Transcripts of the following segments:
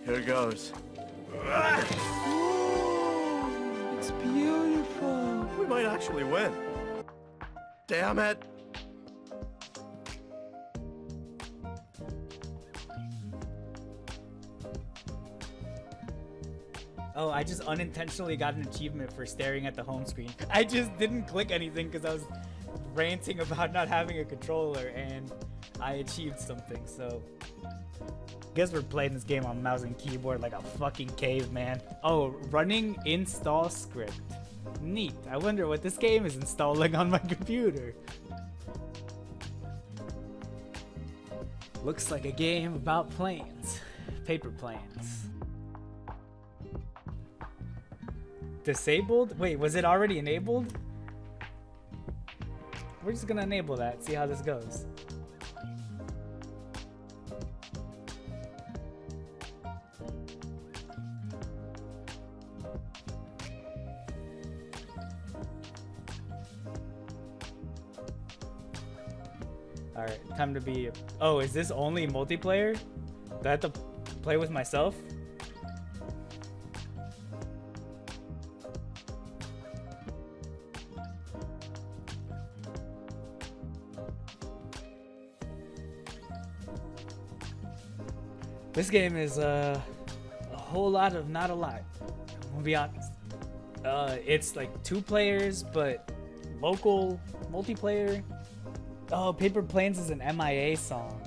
Here goes. It's beautiful. We might actually win. Damn it. Oh, I just unintentionally got an achievement for staring at the home screen. I just didn't click anything because I was ranting about not having a controller, and I achieved something, so I guess we're playing this game on mouse and keyboard like a fucking caveman. Oh, running install script. Neat. I wonder what this game is installing on my computer. Looks like a game about planes. Paper planes. Disabled? Wait, was it already enabled? We're just gonna enable that, see how this goes. Alright, time to be... Oh, is this only multiplayer? Do I have to play with myself? This game is a whole lot of not a lot. I'm gonna be honest. It's like 2 players, but local multiplayer. Oh, Paper Planes is an MIA song.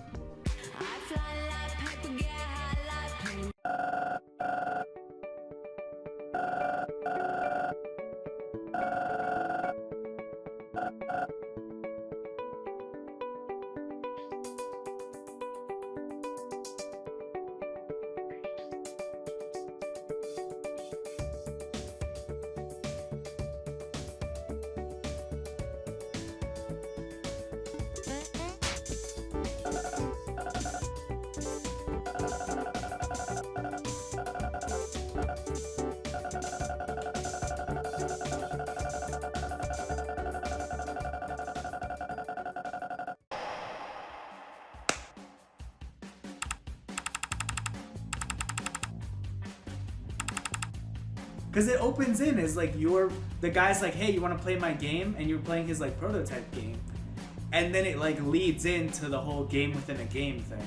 Because it opens in as like the guy's like, hey, you want to play my game? And you're playing his like prototype game. And then it like leads into the whole game within a game thing.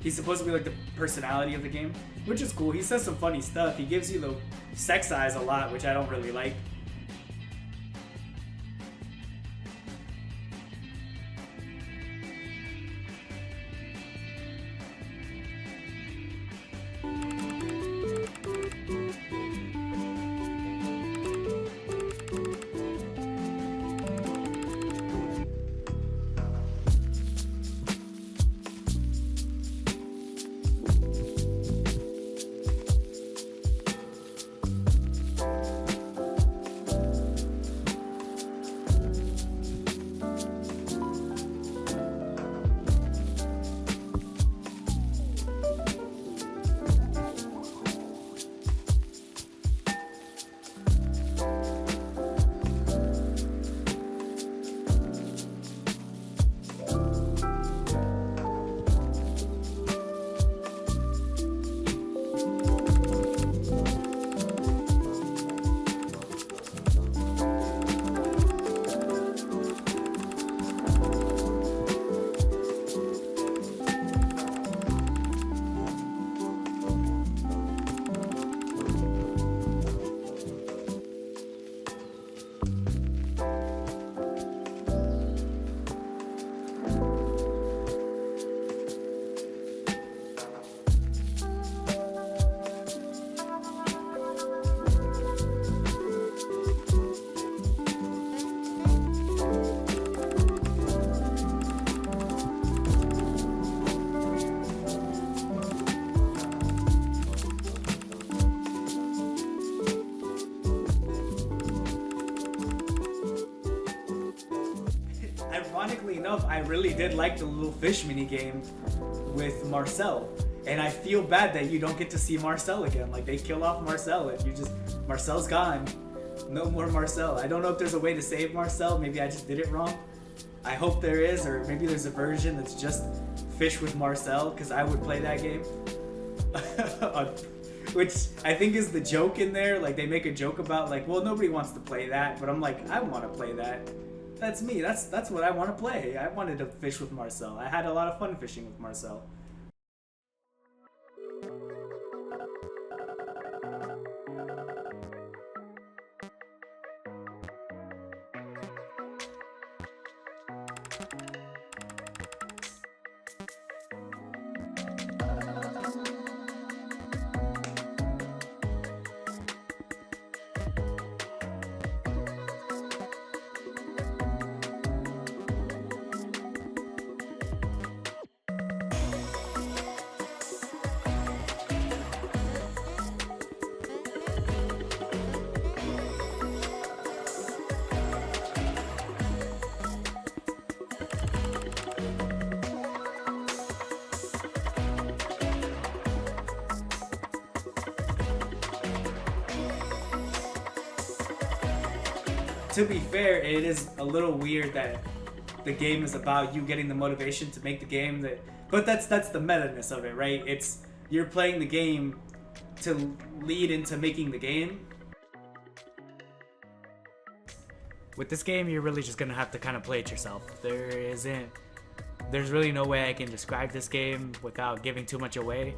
He's supposed to be like the personality of the game, which is cool. He says some funny stuff. He gives you the sex eyes a lot, which I don't really like. Ironically enough, I really did like the little fish mini game with Marcel. And I feel bad that you don't get to see Marcel again. Like, they kill off Marcel and Marcel's gone. No more Marcel. I don't know if there's a way to save Marcel. Maybe I just did it wrong. I hope there is, or maybe there's a version that's just fish with Marcel, because I would play that game. Which I think is the joke in there. Like, they make a joke about, like, well, nobody wants to play that, but I'm like, I want to play that. That's me. That's what I want to play. I wanted to fish with Marcel. I had a lot of fun fishing with Marcel. To be fair, it is a little weird that the game is about you getting the motivation to make the game. But that's the meta-ness of it, right? It's you're playing the game to lead into making the game. With this game, you're really just gonna have to kind of play it yourself. There's really no way I can describe this game without giving too much away.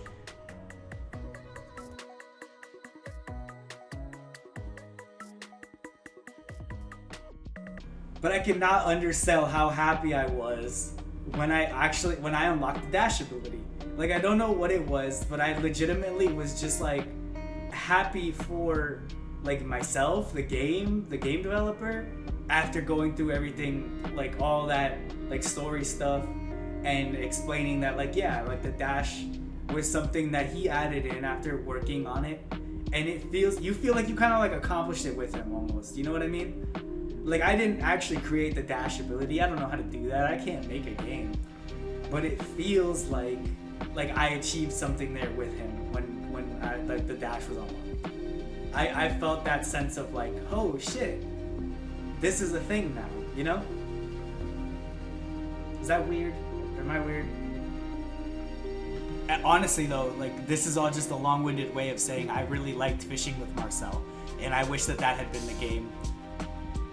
But I cannot undersell how happy I was when I unlocked the dash ability. Like, I don't know what it was, but I legitimately was just like happy for like myself, the game developer, after going through everything, like all that like story stuff and explaining that, like, yeah, like the dash was something that he added in after working on it, and you feel like you kind of like accomplished it with him almost. You know what I mean? Like, I didn't actually create the dash ability. I don't know how to do that. I can't make a game. But it feels like I achieved something there with him when like the dash was unlocked. I felt that sense of like, oh shit, this is a thing now, you know? Is that weird? Am I weird? Honestly though, like, this is all just a long-winded way of saying I really liked fishing with Marcel, and I wish that had been the game.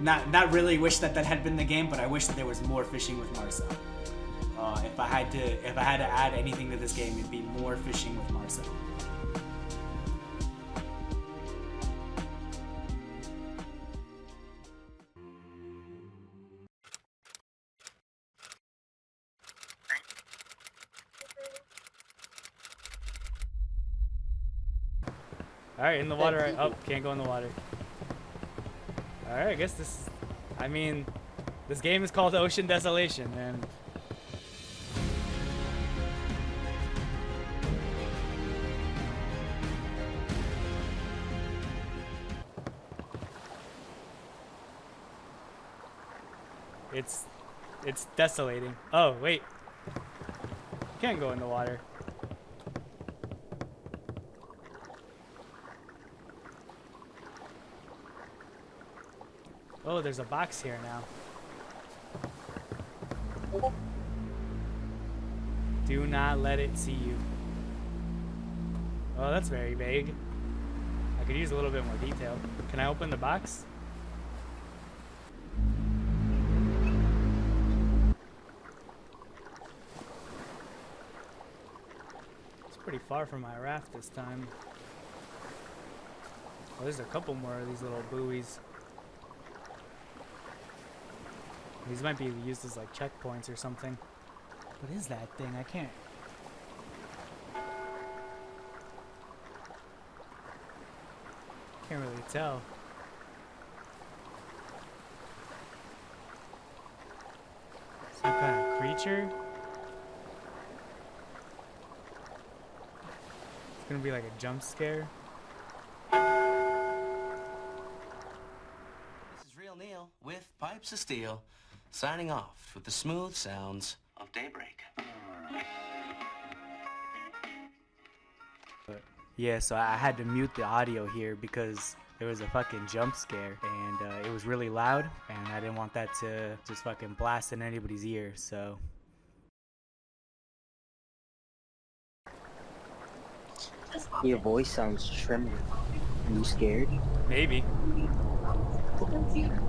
Not really wish that had been the game, but I wish that there was more fishing with Marcel. If I had to add anything to this game, it'd be more fishing with Marcel. All right, in the water. Oh, can't go in the water. All right, I guess this game is called Ocean Desolation, and it's desolating. Oh, wait. Can't go in the water. Oh, there's a box here now. Do not let it see you. Oh, that's very vague. I could use a little bit more detail. Can I open the box? It's pretty far from my raft this time. Oh, there's a couple more of these little buoys. These might be used as like checkpoints or something. What is that thing? I can't really tell. Some kind of creature? It's gonna be like a jump scare. This is Real Neil with Pipes of Steel, signing off with the smooth sounds of daybreak. Yeah, so I had to mute the audio here because there was a fucking jump scare and it was really loud and I didn't want that to just fucking blast in anybody's ear, so. Your voice sounds trembling. Are you scared? Maybe.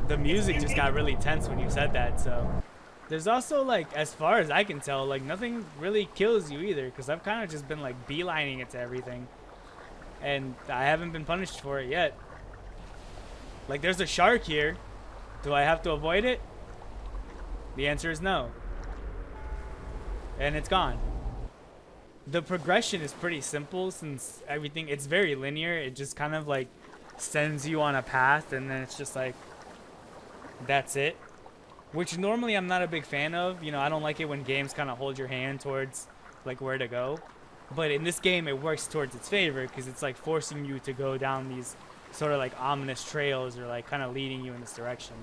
The music just got really tense when you said that, so. There's also, like, as far as I can tell, like, nothing really kills you either, because I've kind of just been, like, beelining it to everything. And I haven't been punished for it yet. Like, there's a shark here. Do I have to avoid it? The answer is no. And it's gone. The progression is pretty simple since everything, it's very linear. It just kind of, like, sends you on a path, and then it's just, like, that's it. Which normally I'm not a big fan of. You know, I don't like it when games kind of hold your hand towards, like, where to go. But in this game, it works towards its favor because it's, like, forcing you to go down these sort of, like, ominous trails or, like, kind of leading you in this direction.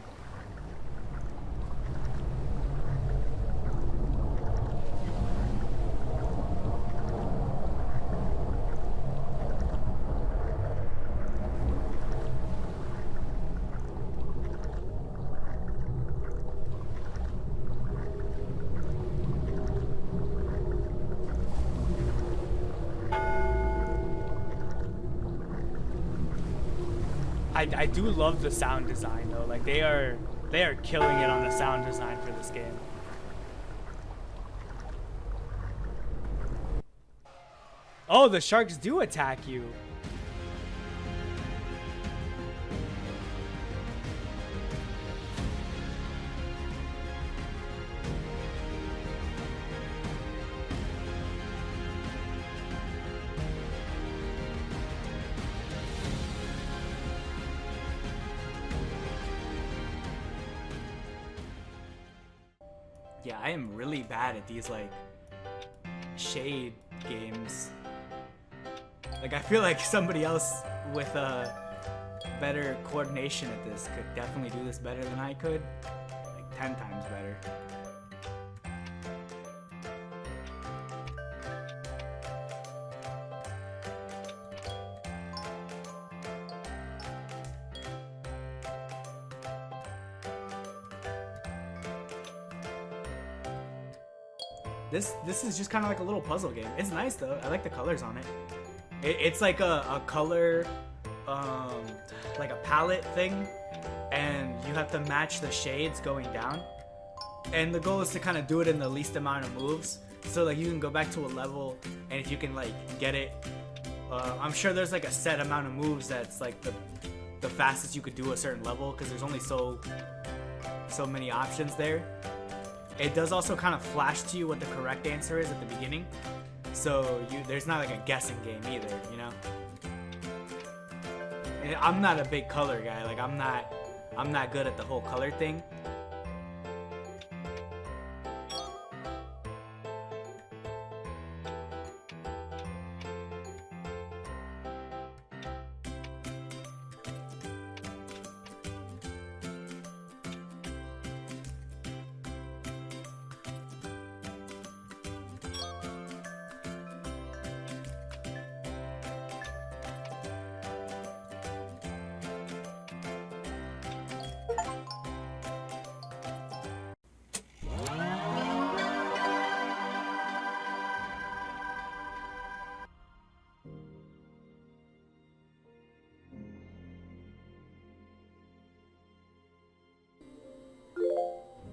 I do love the sound design though. Like they are killing it on the sound design for this game. Oh, the sharks do attack you. Yeah, I am really bad at these, like, shade games. Like, I feel like somebody else with better coordination at this could definitely do this better than I could. Like, 10 times better. This is just kind of like a little puzzle game. It's nice though. I like the colors on it. It's like a color, like a palette thing, and you have to match the shades going down. And the goal is to kind of do it in the least amount of moves. So like you can go back to a level, and if you can like get it, I'm sure there's like a set amount of moves that's like the fastest you could do a certain level because there's only so many options there. It does also kind of flash to you what the correct answer is at the beginning, so there's not like a guessing game either, you know. And I'm not a big color guy. Like I'm not good at the whole color thing.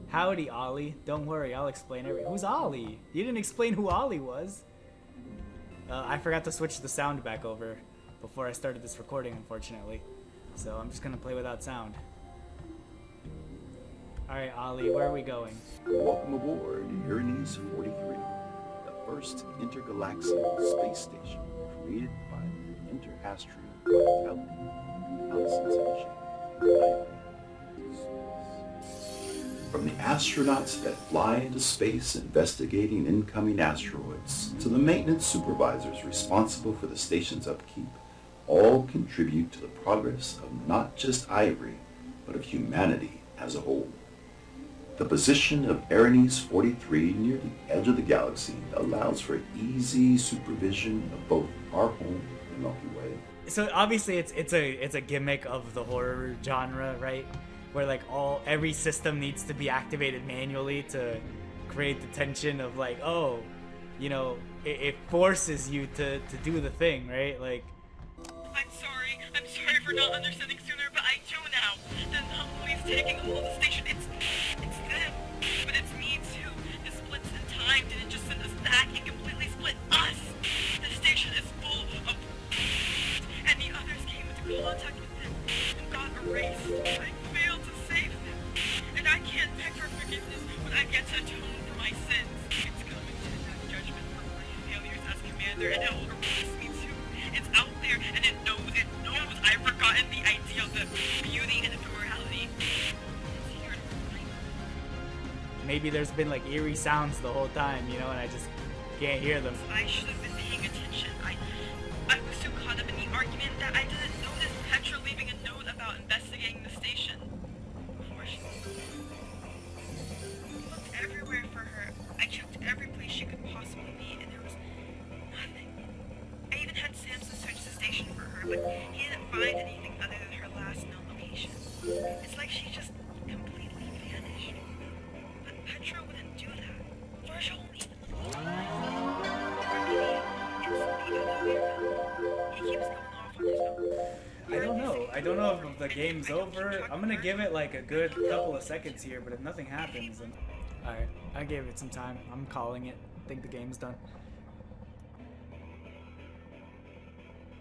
Howdy, Ollie. Don't worry, I'll explain everything. Who's Ollie? You didn't explain who Ollie was. I forgot to switch the sound back over before I started this recording, unfortunately. So I'm just gonna play without sound. Alright, Ollie, where are we going? Welcome aboard Uranus 43, the first intergalactic space station created by the Inter-Astral Concentration. From the astronauts that fly into space investigating incoming asteroids to the maintenance supervisors responsible for the station's upkeep, all contribute to the progress of not just IVRI, but of humanity as a whole. The position of Uranus 43 near the edge of the galaxy allows for easy supervision of both our home so obviously it's a gimmick of the horror genre, right? Where like every system needs to be activated manually to create the tension of like, oh, you know, it forces you to do the thing, right? Like, I'm sorry for not understanding sooner, but I do now. The anomaly's taking hold of the station. It's them, but it's me too. The splits in time didn't just send us back, it completely split us. The station is full of and the others came into contact with them and got erased. I failed to save them, and I can't beg for forgiveness when I get to atone for my sins. It's coming to that judgment for my failures as commander, and it will erase me too. It's out there, and it knows I've forgotten the idea of the beauty and the plurality. It's here to remind me. maybe there's been like eerie sounds the whole time, you know, and I just can't hear them. I should have been paying attention. I was so caught up in the argument that I didn't notice Petra leaving a note about investigating the station before she was gone. I looked everywhere for her. I checked every place she could possibly be, and there was nothing. I even had Samson search the station for her, but he didn't find anything other than her last known location. It's like she just completely vanished. But Petra wouldn't do that. Virgil won't even look alive. Or maybe it's the other way around. He keeps going off on his own. I don't know if the game's over. I'm gonna give it like a good couple of seconds here, but if nothing happens, then... Alright, I gave it some time. I'm calling it. I think the game's done.